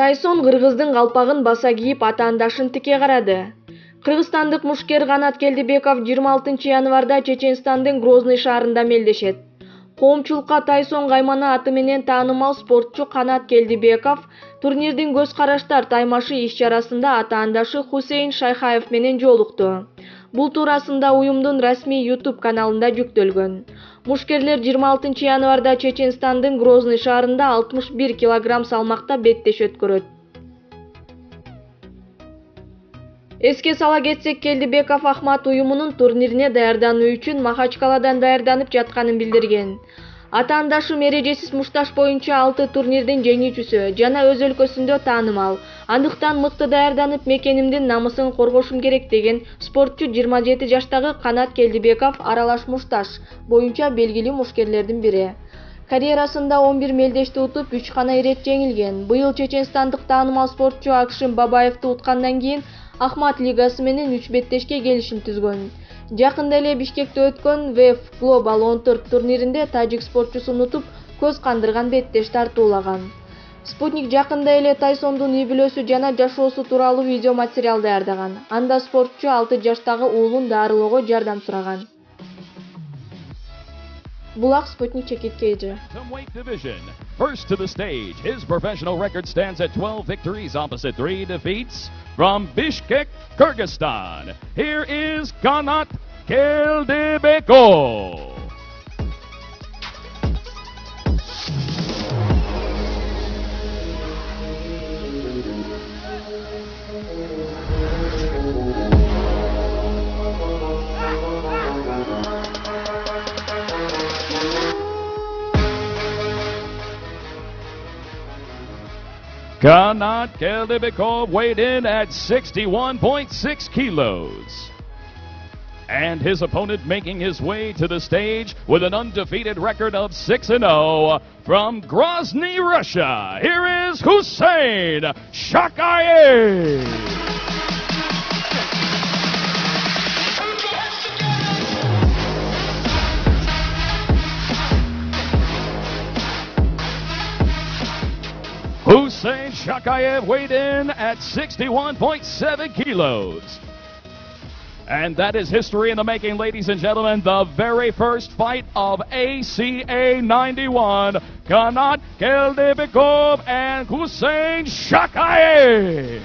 Тайсон кыргыздын калпагын баса кийип атаандашын тике карады. Кыргызстандык мушкер Канат Келдибеков 26 январда Чеченстандын Грозный шаарында мелдешет. Коомчулукка Тайсон кайманы аты менен таанымал спортчу Канат Келдибеков турнирдин көз караштар таймашы иш-чарасында атаандашы Хусейн Шайхаев менен жолукту. Бул туурасында уюмдун расмий YouTube каналында жүктөлгөн. Мушкерлер 26 январда Чеченстандын Грозный шаарында 61 килограмм салмакта беттеш өткөрөт. Эске сала кетсек, Келдибеков Ахмат уюмунун турнирине даярдануу үчүн Махачкаладан даярданып жатканын билдирген. Атаандашым эрежесиз мушташ боюнча 6 турнирдин жеңүүчүсү жана өз өлкөсүндө таанымал. Андыктан мыкты даярданып мекенимдин намысын коргошум керек деген спортчу 27 жаштагы Канат Келдибеков аралаш мушташ боюнча белгилүү мушкерлердин бири. Карьерасында 11 мелдешти утуп, 3 гана ирет жеңилген. Быйыл чеченстандык таанымал спортчу Акшим Бабаевди уткандан кийин Ахмат лигасы менен 3 беттешке келишим түзгөн. Жакында эле Бишкекте өткөн WEF Global 14 турниринде тажик спортчусун утуп, көз кандырган беттеш тартуулаган. Спутник жакында эле Тайсондун үй бүлөсү жана жашоосу тууралуу видео материал даярдаган. Анда спортчу 6 жаштагы уулун дарылоого жардам сураган. Булак Спутник чекиткейжи. First to the stage, his professional record stands at 12 victories opposite 3 defeats. From Bishkek, Kyrgyzstan, here is Kanat Keldibekov. Kanat Keldibekov weighed in at 61.6 kilos. And his opponent making his way to the stage with an undefeated record of 6-0 from Grozny, Russia. Here is Hussein Shakayev. Hussein Shakayev weighed in at 61.7 kilos. And that is history in the making, ladies and gentlemen. The very first fight of ACA 91. Kanat Keldibekov and Hussein Shakayev.